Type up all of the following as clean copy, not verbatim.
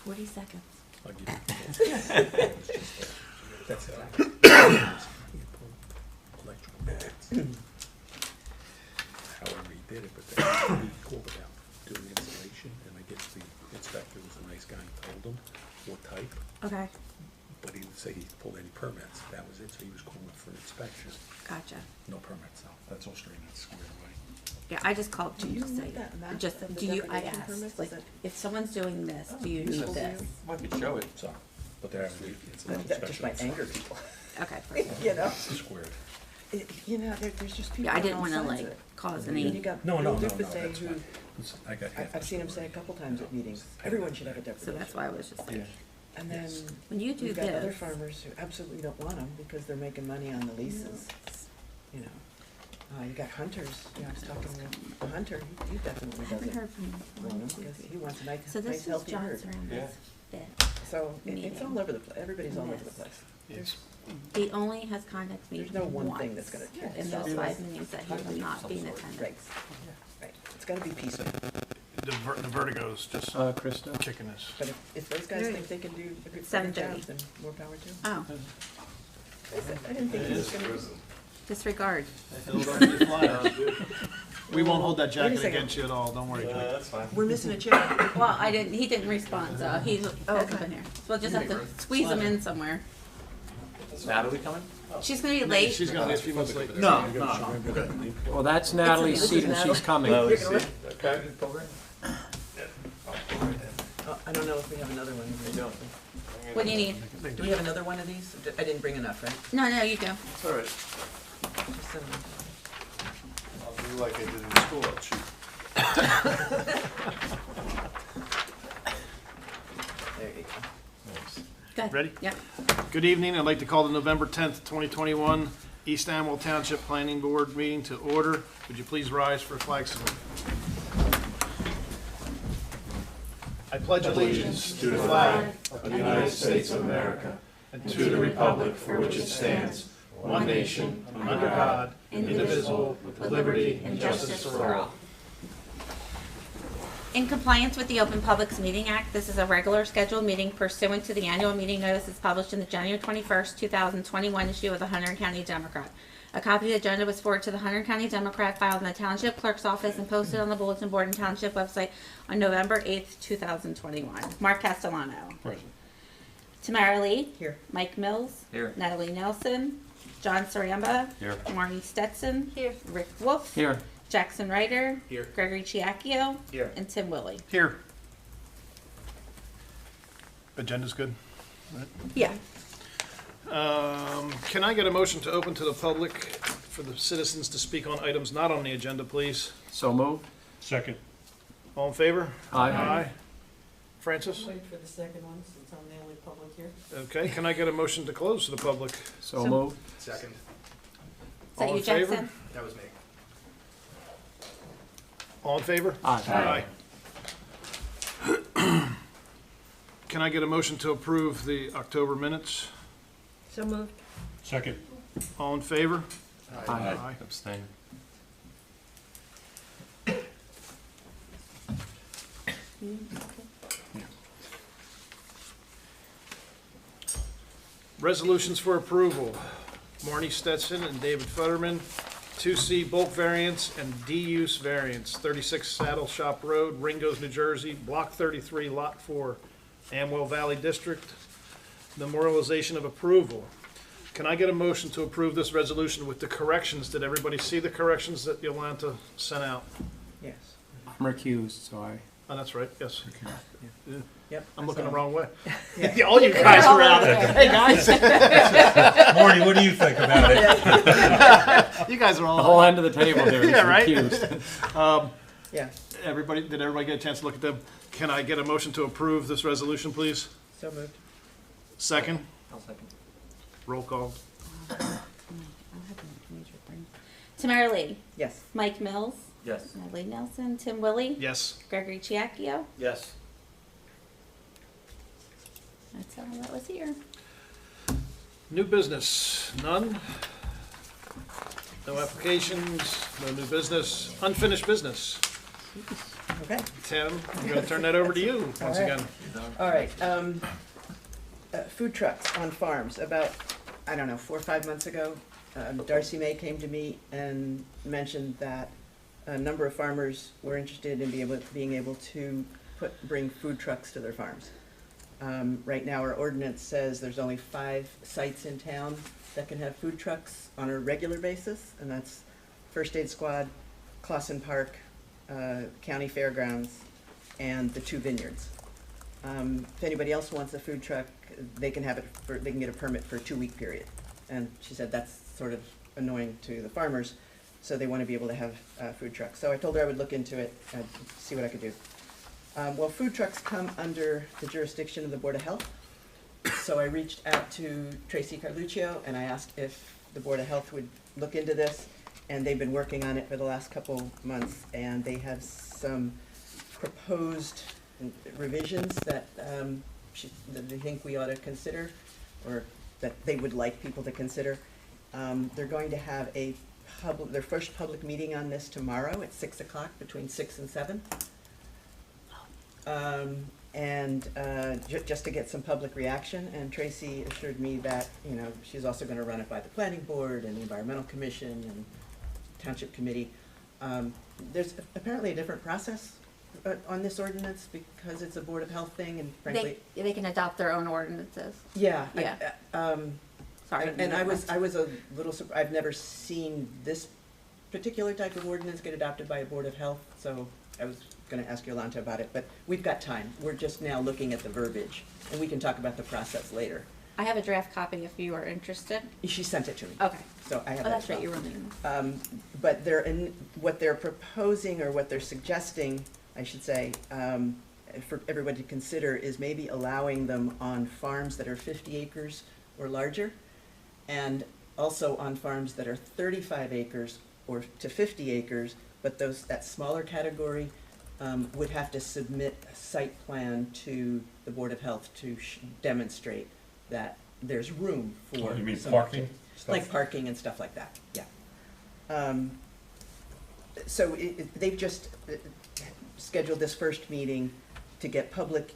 40 seconds. I'll give you. That's it. Electrical maintenance. However he did it, but then he called about doing installation, and I guess the inspector was a nice guy and told him what type, Okay, but he didn't say he pulled any permits. That was it, so he was calling for an inspection. gotcha. No permits, though. That's all straightened out, squared away. Yeah, I just called Do you you to say, need that map just, of the do you, I degradation asked, permits? like, Is it- if someone's doing this, do you need this? Well, I could show it. So, but they're having, it's an That just inspection. might anger people. Okay, perfect. You know, Squared. You know, there's just people Yeah, I on didn't all wanna sides of like it. cause And you any, got No, Bill that's Dufresne fine. who, I got half. I've seen him say a couple times at meetings, everyone should have a so depredation. that's why I was just like, And then when you do we've got other this, farmers who absolutely don't want them because they're making money on the leases, you know. You got hunters, you know, I was talking with a hunter, he definitely I haven't doesn't heard from want one, them two, because three. he wants a nice, So nice this is healthy John herd. Sarandon's bit. So it's meeting. all over the place, everybody's all over the Yes. place. Yes. He only has contacted me There's no one once thing that's gonna catch in us. those 5 meetings that he will not be in Right, attendance. right, it's gotta be peaceful, The vertigo's just Krista? kicking us. but if those guys think they can do a good 7:30. job, then more power to them. Oh, I didn't think he was gonna. disregard. We won't hold that Wait a jacket second. against you at all, don't worry. That's fine. We're missing a chair. Well, he didn't respond, so he's hasn't okay. been here. So we'll just have to squeeze him in somewhere. Natalie coming? She's gonna be late. She's gonna be a few months late. No. Well, that's Natalie's It's seat and Natalie. she's coming. Oh, You're I gonna see. Okay. Program? Oh, I don't know if we have another one. What do you need? Do we have another one of these? I didn't bring enough, right? No, you do. It's all right. Just send them. I'll do like I did in school, I'll shoot. There you go. Good. Ready? Yep. Good evening, I'd like to call the November 10th, 2021 East Amwell Township Planning Board meeting to order. Would you please rise for a flag salute? I pledge allegiance to the flag Of the United States of America, and to the republic for which it stands, one nation, under God, indivisible, with liberty and justice for all. In compliance with the Open Publics Meeting Act, this is a regular scheduled meeting pursuant to the annual meeting notice as published in the January 21st, 2021 issue of the Hunter County Democrat. A copy of the agenda was forwarded to the Hunter County Democrat, filed in the Township Clerk's office, and posted on the Bulletin Board and Township website on November 8th, 2021. Mark Castellano. Present. Tamara Lee. Here. Mike Mills. Here. Natalie Nelson. John Saramba. Here. Marty Stetson. Here. Rick Wolf. Here. Jackson Ryder. Here. Gregory Chiacchio. Here. And Tim Willie. here. Agenda's good. Yeah. Can I get a motion to open to the public for the citizens to speak on items not on the agenda, please? So moved. Second. All in favor? Aye. Francis? Wait for the second one, since I'm the only public here. Okay, can I get a motion to close to the public? So moved. Second. Is that All you, in favor? Jackson? That was me. All in favor? Aye. Can I get a motion to approve the October minutes? So moved. Second. All in favor? Aye. Abstain. Resolutions for approval. Marnie Stetson and David Futterman, 2C bulk variance and D-use variance, 36 Saddle Shop Road, Ringo's, New Jersey, Block 33, Lot 4, Amwell Valley District. Memorialization of approval. Can I get a motion to approve this resolution with the corrections? Did everybody see the corrections that Yolanta sent out? Yes. I'm recused, so I. Oh, that's right, yes. Yep. I'm looking the So- wrong way. All you guys are out there. Hey, guys. Marty, what do you think about it? You guys are all. The whole end of the table there is Yeah, right? recused. Yeah, Did everybody get a chance to look at them? Can I get a motion to approve this resolution, please? so moved. Second, I'll second. roll call. Tamara Lee. Yes. Mike Mills. Yes. Natalie Nelson. Tim Willie. Yes. Gregory Chiacchio. Yes. That's all that was here. New business, none. No applications, no new business, unfinished business. Okay. Tim, I'm gonna turn that over to you once All right. again. All right, food trucks on farms. About, I don't know, 4 or 5 months ago, Darcy May came to me and mentioned that a number of farmers were interested in being able to bring food trucks to their farms. Right now, our ordinance says there's only 5 sites in town that can have food trucks on a regular basis, and that's First Aid Squad, Clausen Park, County Fairgrounds, and the 2 vineyards. If anybody else wants a food truck, they can have it they can get a permit for a 2-week period. And she said that's sort of annoying to the farmers, so they want to be able to have food trucks. So I told her I would look into it and see what I could do. Well, food trucks come under the jurisdiction of the Board of Health. So I reached out to Tracy Carluccio and I asked if the Board of Health would look into this. And they've been working on it for the last couple months, and they have some proposed revisions that that they think we ought to consider, or that they would like people to consider. They're going to have their first public meeting on this tomorrow at 6 o'clock, between 6 and 7. Just to get some public reaction, and Tracy assured me that, you know, she's also gonna run it by the planning board and the environmental commission and township committee. There's apparently a different process on this ordinance because it's a Board of Health thing, and frankly. They can adopt their own ordinances. Yeah. Yeah. Sorry. And I was a little, I've never seen this particular type of ordinance get adopted by a Board of Health, so I was gonna ask Yolanta about it, but we've got time. We're just now looking at the verbiage, and we can talk about the process later. I have a draft copy if you are interested. She sent it to me. Okay. So I have Oh, that that's as right, you well. were leaving. But what they're proposing, or what they're suggesting, I should say, for everybody to consider, is maybe allowing them on farms that are 50 acres or larger, and also on farms that are 35 acres or to 50 acres, but that smaller category would have to submit a site plan to the Board of Health to demonstrate that there's room for. You mean some parking stuff? Like parking and stuff like that, yeah. So they've just scheduled this first meeting to get public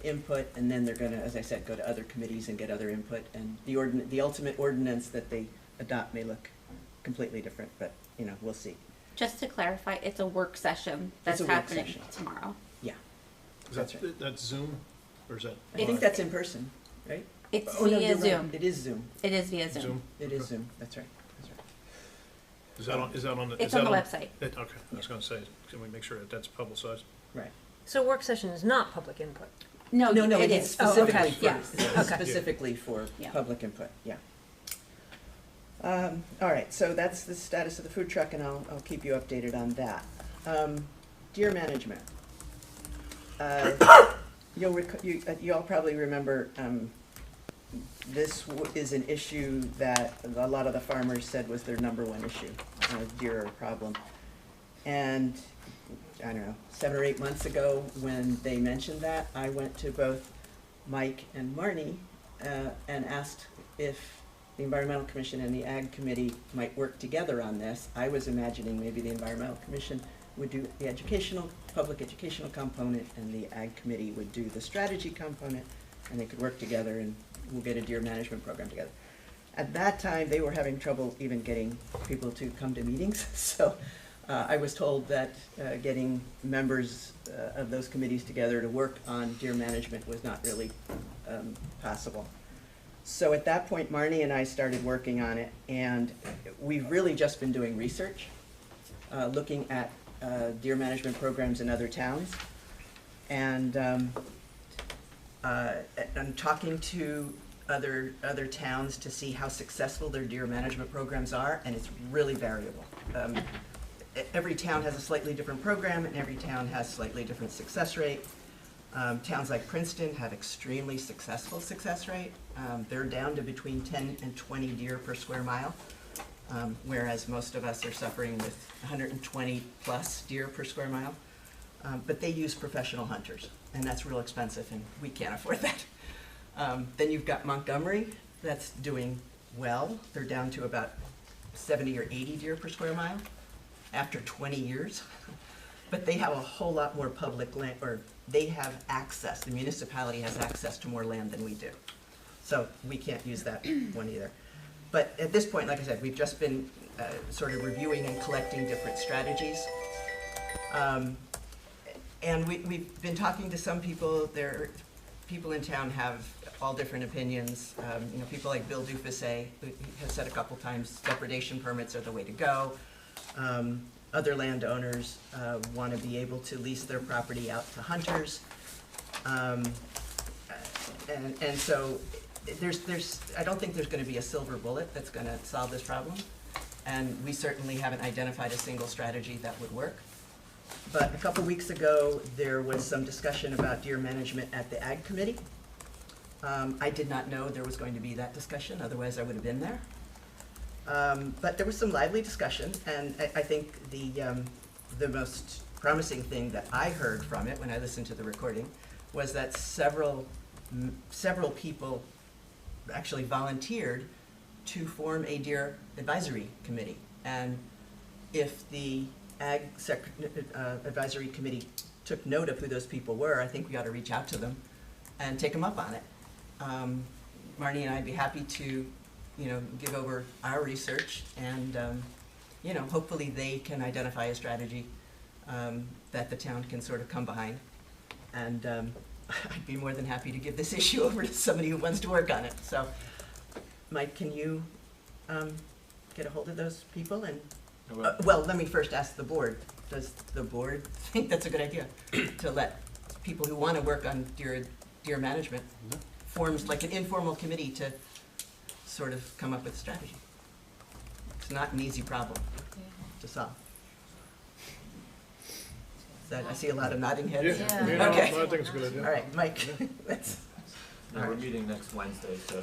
input, and then they're gonna, as I said, go to other committees and get other input, and the ultimate ordinance that they adopt may look completely different, but, you know, we'll see. Just to clarify, it's a work session that's a work happening session. tomorrow. Yeah, Is That's that's Zoom, or is that? I think that's in person, right? It's Oh, no, via you're right. Zoom. It is Zoom, It is via Zoom. Zoom? it is Okay. Zoom, that's right, that's right. Is that on the? It's is that on the website. Okay, I was gonna say, can we make sure that that's publicized? Right. So work session is not public input? No, it is. is Oh, specifically okay. for, Yes. it's Okay. specifically for Yeah. public input, yeah. All right, so that's the status of the food truck, and I'll keep you updated on that. Deer management. You all probably remember, this is an issue that a lot of the farmers said was their #1 issue, deer are a problem. And, I don't know, 7 or 8 months ago, when they mentioned that, I went to both Mike and Marnie and asked if the Environmental Commission and the Ag Committee might work together on this. I was imagining maybe the Environmental Commission would do the public educational component, and the Ag Committee would do the strategy component, and they could work together and we'll get a deer management program together. At that time, they were having trouble even getting people to come to meetings, so I was told that getting members of those committees together to work on deer management was not really possible. So at that point, Marnie and I started working on it, and we've really just been doing research, looking at deer management programs in other towns, and I'm talking to other towns to see how successful their deer management programs are, and it's really variable. Every town has a slightly different program, and every town has slightly different success rate. Towns like Princeton have extremely successful success rate. They're down to between 10 and 20 deer per square mile, whereas most of us are suffering with 120 plus deer per square mile. But they use professional hunters, and that's real expensive, and we can't afford that. Then you've got Montgomery, that's doing well. They're down to about 70 or 80 deer per square mile after 20 years. But they have a whole lot more public land, or they have access, the municipality has access to more land than we do. So we can't use that one either. But at this point, like I said, we've just been sort of reviewing and collecting different strategies. And we've been talking to some people. People in town have all different opinions. You know, people like Bill Dufresne, who has said a couple times, depredation permits are the way to go. Other landowners want to be able to lease their property out to hunters. And so I don't think there's going to be a silver bullet that's going to solve this problem. And we certainly haven't identified a single strategy that would work. But a couple weeks ago, there was some discussion about deer management at the Ag Committee. I did not know there was going to be that discussion, otherwise I would have been there. But there was some lively discussion, and I think the most promising thing that I heard from it when I listened to the recording was that several people actually volunteered to form a deer advisory committee. And if the Ag Advisory Committee took note of who those people were, I think we ought to reach out to them and take them up on it. Marnie and I'd be happy to, give over our research, and, hopefully they can identify a strategy that the town can sort of come behind. And I'd be more than happy to give this issue over to somebody who wants to work on it. So, Mike, can you get a hold of those people? And well, let me first ask the board. Does the board think that's a good idea to let people who want to work on deer management forms like an informal committee to sort of come up with a strategy? It's not an easy problem to solve. I see a lot of nodding heads. Yeah, Okay. I think it's a good idea. All right, Mike. Let's. No, we're meeting next Wednesday, so.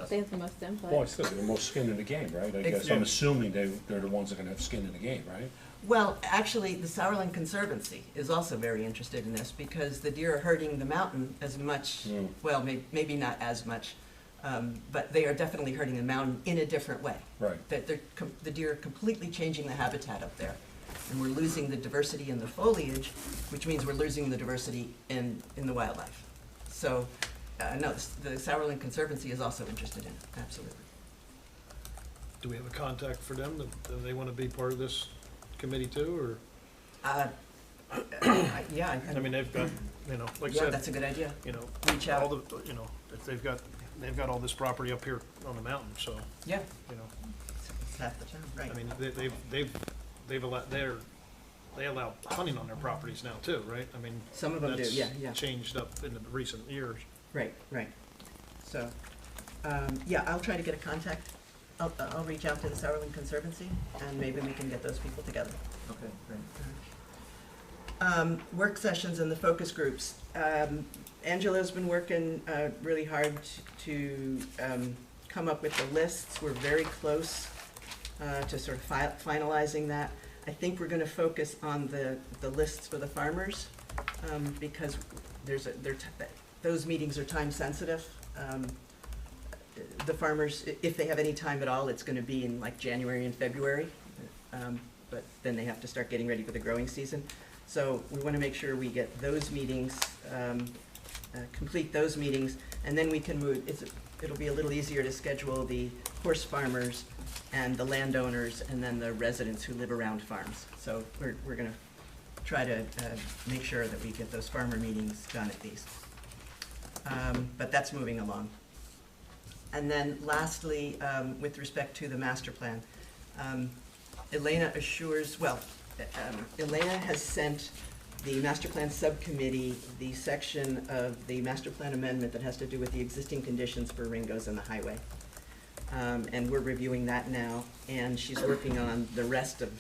They have the most input. Well, I still, they're most skin in the game, right? I guess, I'm assuming they're the ones that are gonna have skin in the game, right? Well, actually, the Sauerland Conservancy is also very interested in this, because the deer are hurting the mountain as much, well, maybe not as much, but they are definitely hurting the mountain in a different way. Right. That the deer are completely changing the habitat up there. And we're losing the diversity in the foliage, which means we're losing the diversity in the wildlife. So, no, the Sauerland Conservancy is also interested in it, absolutely. Do we have a contact for them? Do they want to be part of this committee too, or? Yeah. I mean, they've got, like I Yeah, said, that's a good idea. Reach all out. the, if they've got all this property up here on the mountain, so, Yeah, you know, it's half the town, right. I mean, they've allowed, they allow hunting on their properties now too, right? I mean. Some of them do, that's yeah. changed up in the recent years. Right. So, yeah, I'll try to get a contact. I'll reach out to the Sauerland Conservancy, and maybe we can get those people together. Okay, great. Work sessions and the focus groups. Angela's been working really hard to come up with the lists. We're very close to sort of finalizing that. I think we're going to focus on the lists for the farmers, because those meetings are time sensitive. The farmers, if they have any time at all, it's going to be in like January and February, but then they have to start getting ready for the growing season. So we want to make sure we get those meetings, complete those meetings, and then we can move. It'll be a little easier to schedule the horse farmers and the landowners and then the residents who live around farms. So we're going to try to make sure that we get those farmer meetings done at least. But that's moving along. And then lastly, with respect to the master plan, Elena has sent the master plan subcommittee the section of the master plan amendment that has to do with the existing conditions for Ringos and the highway. And we're reviewing that now, and she's working on the rest of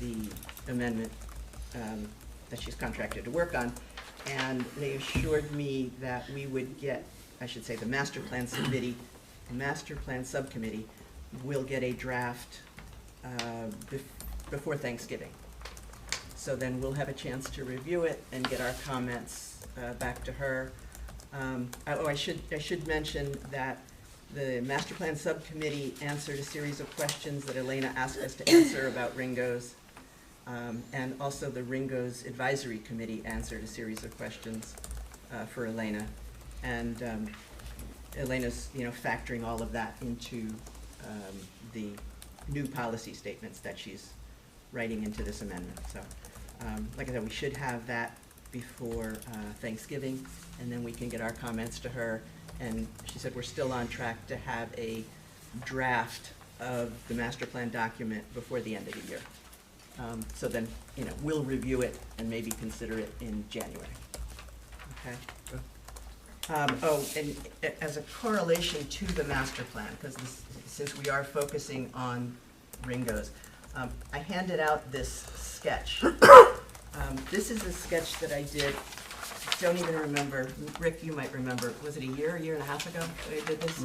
the amendment that she's contracted to work on. And they assured me that we would get, I should say, the master plan subcommittee will get a draft before Thanksgiving. So then we'll have a chance to review it and get our comments back to her. I should mention that the master plan subcommittee answered a series of questions that Elena asked us to answer about Ringos. And also the Ringo's Advisory Committee answered a series of questions for Elena. And Elena's, factoring all of that into the new policy statements that she's writing into this amendment. So, like I said, we should have that before Thanksgiving, and then we can get our comments to her. And she said we're still on track to have a draft of the master plan document before the end of the year. So then, we'll review it and maybe consider it in January. Okay? And as a correlation to the master plan, because since we are focusing on Ringo's, I handed out this sketch. This is a sketch that I did, don't even remember, Rick, you might remember, was it a year and a half ago that I did this?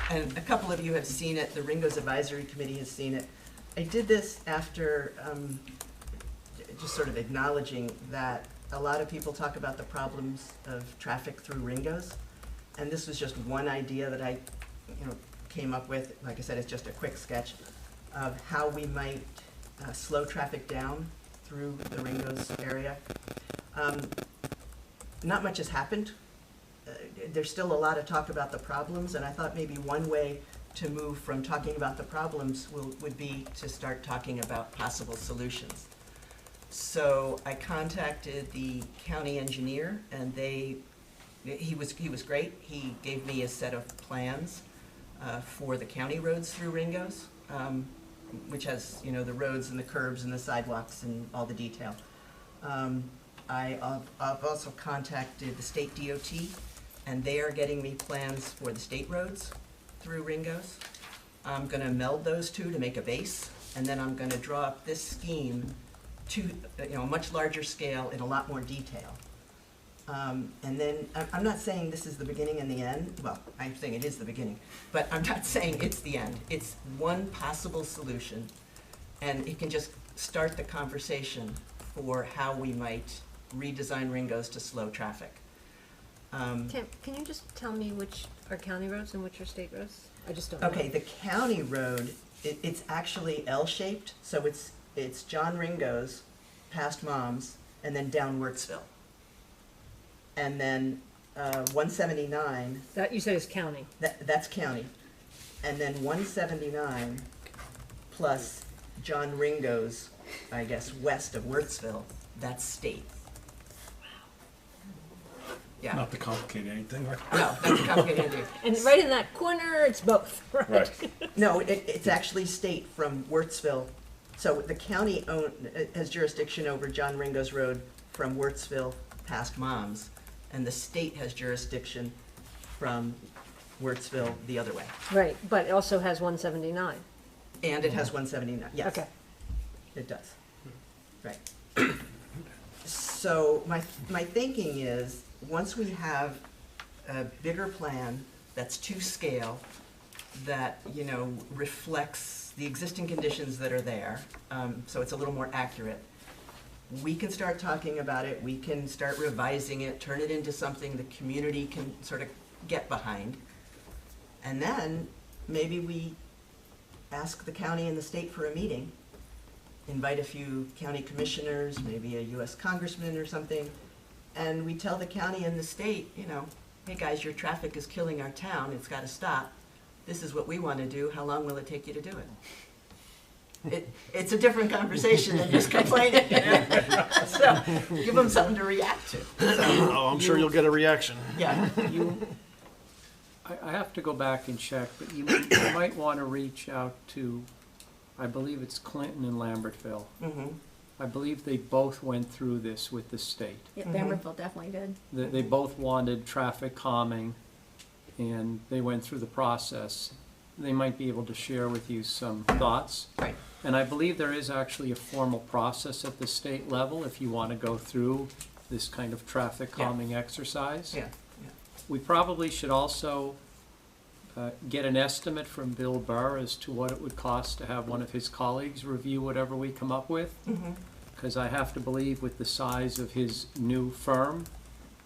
And a couple of you have seen it, the Ringo's Advisory Committee has seen it. I did this after just sort of acknowledging that a lot of people talk about the problems of traffic through Ringo's, and this was just one idea that I, came up with. Like I said, it's just a quick sketch of how we might slow traffic down through the Ringo's area. Not much has happened. There's still a lot of talk about the problems, and I thought maybe one way to move from talking about the problems would be to start talking about possible solutions. So I contacted the county engineer, and he was great. He gave me a set of plans for the county roads through Ringo's, which has, the roads and the curbs and the sidewalks and all the detail. I've also contacted the state DOT, and they are getting me plans for the state roads through Ringo's. I'm gonna meld those two to make a base, and then I'm gonna draw up this scheme to, a much larger scale in a lot more detail. And then, I'm not saying this is the beginning and the end. Well, I'm saying it is the beginning, but I'm not saying it's the end. It's one possible solution, and it can just start the conversation for how we might redesign Ringo's to slow traffic. Tim, can you just tell me which are county roads and which are state roads? I just don't know. Okay, the county road, it's actually L-shaped, so it's John Ringo's, past Mom's, and then down Wirtzville. And then 179, That you said is county. that's county. And then 179 plus John Ringo's, I guess, west of Wirtzville, that's state. Yeah. Not to complicate anything, right? No, that's complicated. And right in that corner, it's both, right? Right. No, it's actually state from Wirtzville. So the county has jurisdiction over John Ringo's Road from Wirtzville past Mom's, and the state has jurisdiction from Wirtzville the other way. Right, but it also has 179. And it has 179, yes. Okay. It does, right. So my thinking is, once we have a bigger plan that's to scale, that, reflects the existing conditions that are there, so it's a little more accurate, we can start talking about it, we can start revising it, turn it into something the community can sort of get behind. And then maybe we ask the county and the state for a meeting, invite a few county commissioners, maybe a US congressman or something, and we tell the county and the state, hey guys, your traffic is killing our town, it's gotta stop. This is what we wanna do, how long will it take you to do it? It's a different conversation than just complaining. So, give them something to react to. So, Oh, I'm sure you'll get a reaction. yeah, I have to go back and check, but you might want to reach out to, I believe it's Clinton and Lambertville. mhm, I believe they both went through this with the state. Yeah, Mhm. Vanderbilt definitely did. They both wanted traffic calming, and they went through the process. They might be able to share with you some thoughts. right, And I believe there is actually a formal process at the state level if you want to go through this kind of traffic Yeah. calming exercise. yeah, We probably should also get an estimate from Bill Burr as to what it would cost to have one of his colleagues review whatever we come up with. mhm, Because I have to believe with the size of his new firm,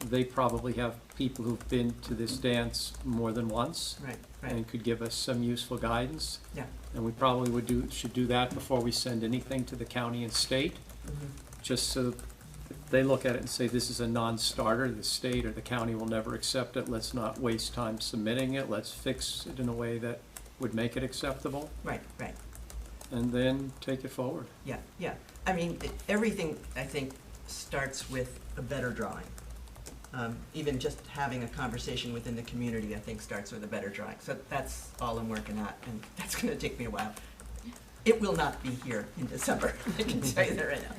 they probably have people who've been to this dance more than once right, right, and could give us some useful guidance. yeah, And we probably should do that before we send anything to the county and state. just so they look at it and say, this is a non-starter, the state or the county will never accept it, let's not waste time submitting it, let's fix it in a way that would make it acceptable, Right, right. and then take it forward. Yeah, yeah. I mean, everything, I think, starts with a better drawing. Even just having a conversation within the community, I think, starts with a better drawing. So that's all I'm working on, and that's gonna take me a while. It will not be here in December, I can tell you that right now.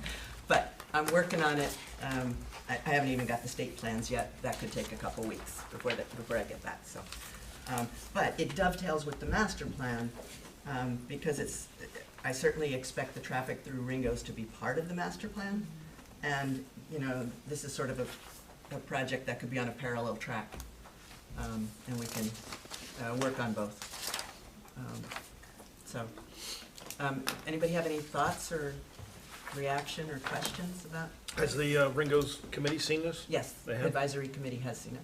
But I'm working on it. I haven't even got the state plans yet. That could take a couple weeks before I get that, so. But it dovetails with the master plan, because I certainly expect the traffic through Ringo's to be part of the master plan. And, you know, this is sort of a project that could be on a parallel track, and we can work on both. Anybody have any thoughts or reaction or questions about? Has the Ringo's committee seen this? Yes, They the have? advisory committee has seen it.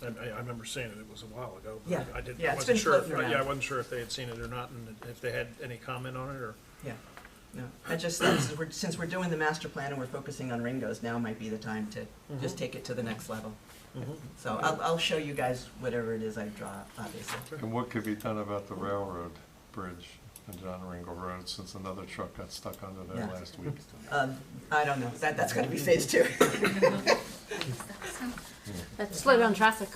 I remember seeing it, it was a while ago. but Yeah. I didn't, Yeah, I it's wasn't been sure, floating around. yeah, I wasn't sure if they had seen it or not, and if they had any comment on it, or, Yeah, no, I just, since we're doing the master plan and we're focusing on Ringo's, now might be the time to just take it to the next level. So I'll show you guys whatever it is I draw, obviously. And what could be done about the railroad bridge on John Ringo Road, since another truck got stuck under there Yeah. last week? I don't know, that's gonna be phase two. Slow down traffic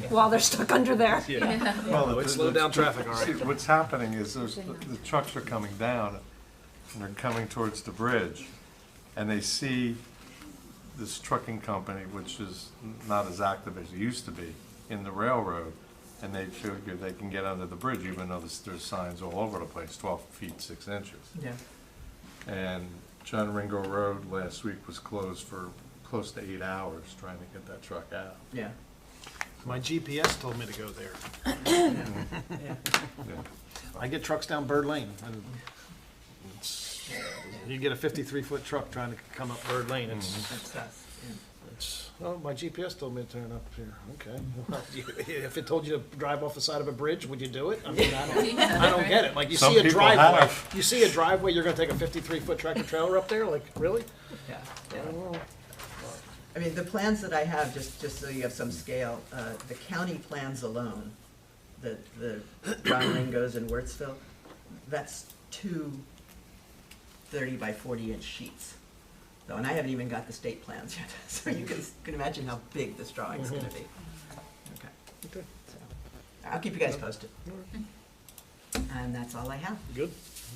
while they're stuck under there. yeah. Well, It slowed down traffic, all See, right. what's happening is the trucks are coming down, and they're coming towards the bridge, and they see this trucking company, which is not as active as it used to be, in the railroad, and they figure they can get under the bridge, even though there's signs all over the place, 12 feet 6 inches. Yeah, And John Ringo Road last week was closed for close to 8 hours trying to get that truck out. yeah, My GPS told me to go there. yeah. Yeah. I get trucks down Bird Lane, and you get a 53-foot truck trying to come up Bird Lane, That's us, oh, my GPS told me to turn up here, okay. Well, if it told you to drive off the side of a bridge, would you do it? I mean, I don't get it, like, you Some see a people driveway, have. you see a driveway, you're gonna take a 53-foot tractor trailer up there, like, really? yeah, I yeah. don't know. I mean, the plans that I have, just so you have some scale, the county plans alone, the John Ringo's in Wurtsville, that's 2 30 by 40 inch sheets. So, and I haven't even got the state plans yet, so you can imagine how big this drawing's gonna be. Okay, Okay, so, I'll keep you guys posted. And that's all I have. good,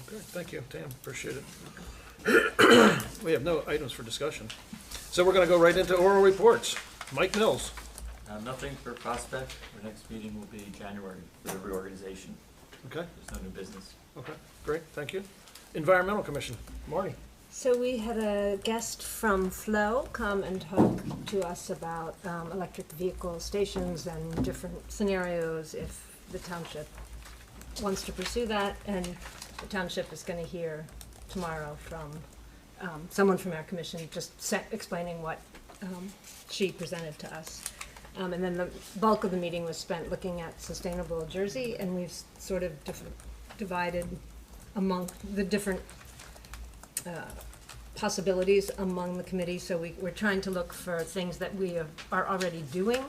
okay, thank you, Tam, appreciate it. We have no items for discussion, so we're gonna go right into oral reports. Mike Mills. Nothing for Prospect. Our next meeting will be January for the reorganization. Okay, There's no new business. okay, great, thank you. Environmental Commission, Marty. So we had a guest from Flow come and talk to us about electric vehicle stations and different scenarios if the township wants to pursue that. And the township is gonna hear tomorrow from someone from our commission, just explaining what she presented to us. And then the bulk of the meeting was spent looking at sustainable Jersey, and we've sort of divided among the different possibilities among the committee. So we're trying to look for things that we are already doing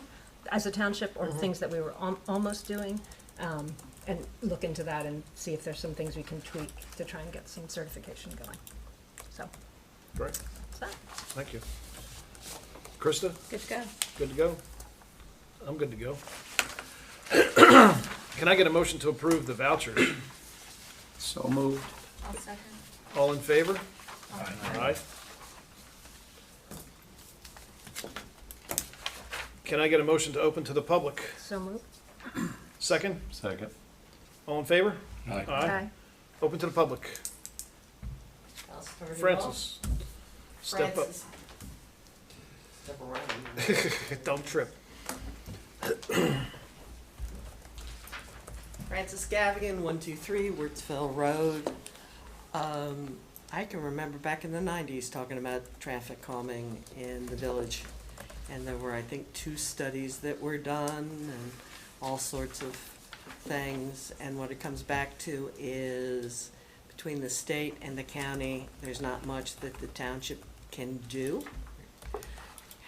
as a township, or things that we were almost doing, and look into that and see if there's some things we can tweak to try and get some certification going. So, Great, that's that. thank you. Krista, Good to go. good to go? I'm good to go. Can I get a motion to approve the vouchers? So moved. I'll second. All in favor? Aye. Can I get a motion to open to the public? So moved. Second? Second. All in favor? Aye. Okay. Open to the public. I'll start it off. Francis, step up. Francis. Step around. Don't trip. Francis Gavigan, 123 Wurtsville Road. I can remember back in the 90s talking about traffic calming in the village. And there were, I think, 2 studies that were done and all sorts of things. And what it comes back to is between the state and the county, there's not much that the township can do.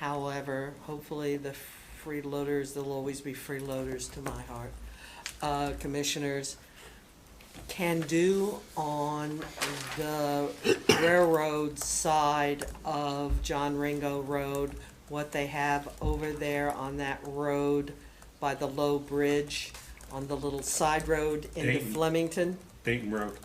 However, hopefully the freeloaders, there'll always be freeloaders to my heart, commissioners can do on the railroad side of John Ringo Road, what they have over there on that road by the low bridge, on the little side road into Dayton. Flemington, Dayton Road.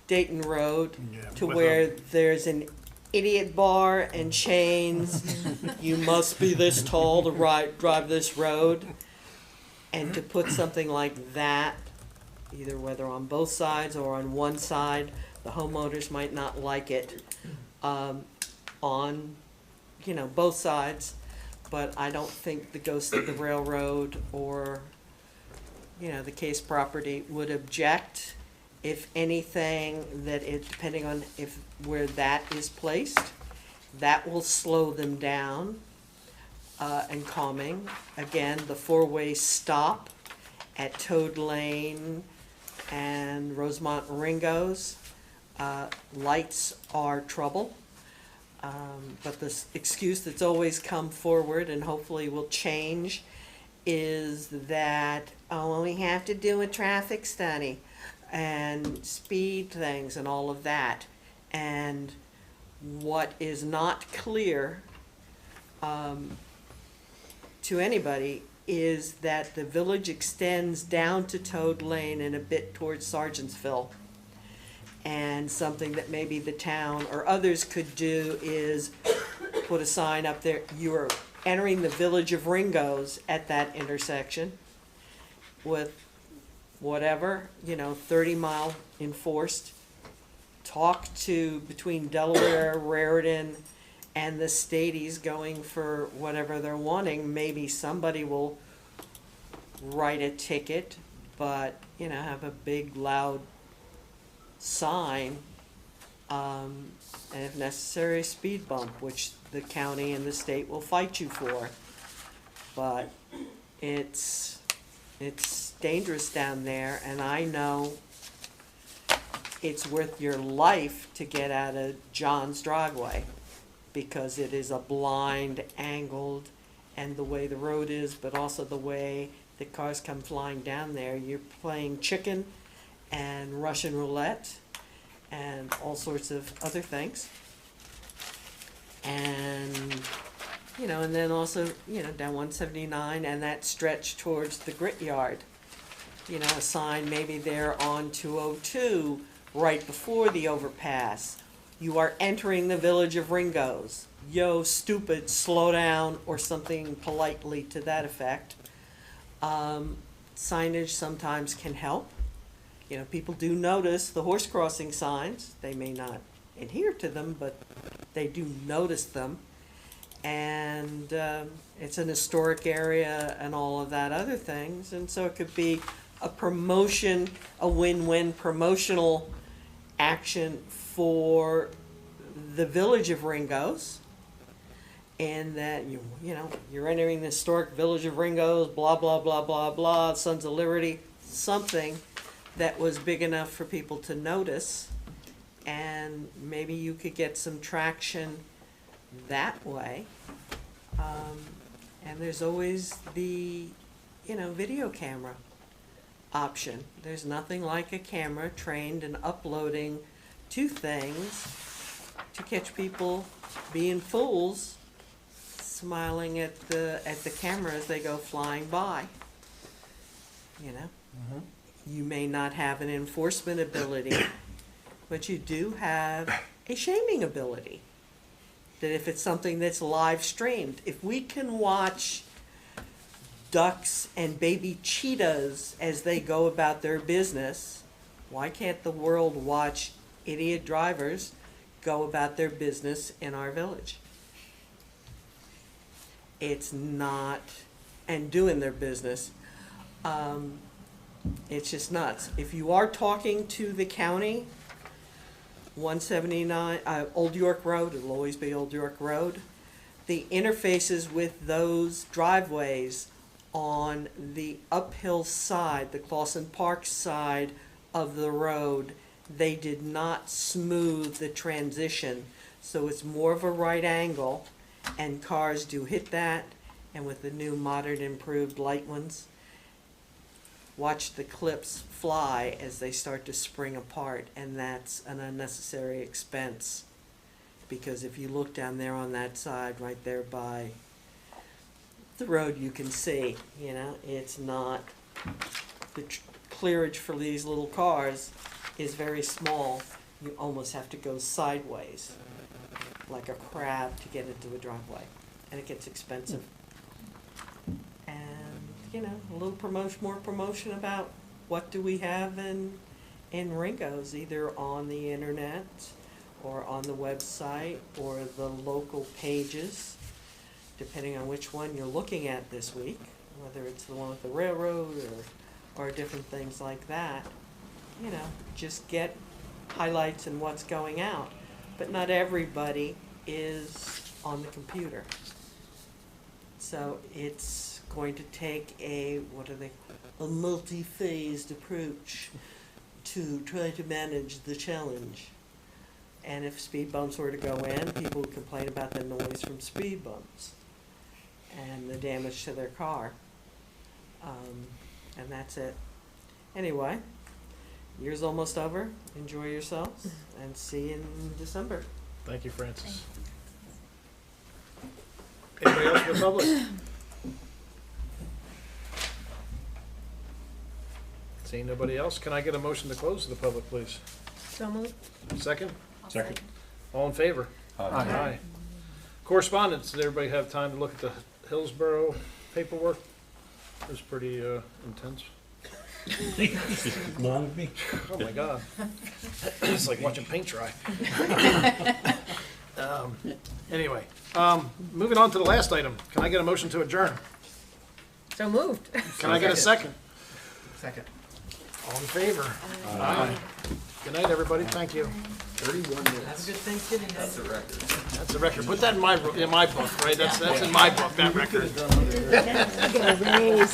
Dayton Road, Yeah, to with where there's an idiot bar and chains. You must be this tall to drive this road. And to put something like that, either whether on both sides or on one side, the homeowners might not like it, on, both sides. But I don't think the ghost of the railroad or, the Case property would object. If anything, that it, depending on where that is placed, that will slow them down, and calming. Again, the four-way stop at Toad Lane and Rosemont and Ringo's, lights are trouble. But the excuse that's always come forward and hopefully will change is that, well, we have to do a traffic study and speed things and all of that. And what is not clear to anybody is that the village extends down to Toad Lane and a bit towards Sargentsville. And something that maybe the town or others could do is put a sign up there, you are entering the village of Ringo's at that intersection with whatever, 30-mile enforced. Talk to between Delaware, Raritan, and the Stadies going for whatever they're wanting. Maybe somebody will write a ticket, but, have a big, loud sign, and if necessary, a speed bump, which the county and the state will fight you for. But it's dangerous down there, and I know it's worth your life to get out of John's driveway, because it is a blind, angled, and the way the road is, but also the way the cars come flying down there. You're playing chicken and Russian roulette and all sorts of other things. And, and then also, down 179 and that stretch towards the grit yard. A sign maybe there on 202 right before the overpass. You are entering the village of Ringo's. Yo, stupid, slow down, or something politely to that effect. Signage sometimes can help. People do notice the horse crossing signs. They may not adhere to them, but they do notice them. And it's an historic area and all of that other things. And so it could be a promotion, a win-win promotional action for the village of Ringo's. And that, you're entering the historic village of Ringo's, blah, blah, blah, blah, blah, Sons of Liberty, something that was big enough for people to notice, and maybe you could get some traction that way. And there's always the, video camera option. There's nothing like a camera trained in uploading to things to catch people being fools, smiling at the camera as they go flying by. You may not have an enforcement ability, but you do have a shaming ability. That if it's something that's live streamed, if we can watch ducks and baby cheetahs as they go about their business, why can't the world watch idiot drivers go about their business in our village? It's not, and doing their business. It's just nuts. If you are talking to the county, 179, Old York Road, it'll always be Old York Road, the interfaces with those driveways on the uphill side, the Clausen Park side of the road, they did not smooth the transition, so it's more of a right angle, and cars do hit that, and with the new modern improved light ones, watch the clips fly as they start to spring apart, and that's an unnecessary expense. Because if you look down there on that side, right there by the road, you can see, you know, it's not, the clearage for these little cars is very small. You almost have to go sideways, like a crab, to get into a driveway, and it gets expensive. And, you know, a little promotion, more promotion about what do we have in Ringo's, either on the internet or on the website or the local pages, depending on which one you're looking at this week, whether it's the one with the railroad or different things like that. You know, just get highlights and what's going out. But not everybody is on the computer. So it's going to take a multi-phased approach to try to manage the challenge. And if speed bumps were to go in, people would complain about the noise from speed bumps and the damage to their car. And that's it. Anyway, year's almost over. Enjoy yourselves and see you in December. Thank you, Francis. Anybody else in the public? Seeing nobody else, can I get a motion to close to the public, please? So moved. Second? Second. All in favor? Aye. Correspondence, did everybody have time to look at the Hillsborough paperwork? It was pretty intense. Long with me. Oh my God. It's like watching paint dry. Anyway, moving on to the last item. Can I get a motion to adjourn? So moved. Can I get a second? Second. All in favor? Aye. Good night, everybody. Thank you. 31 minutes. Have a good Thanksgiving, guys. That's a record. That's a record. Put that in my book, right? That's in my book, that record. Get a raise.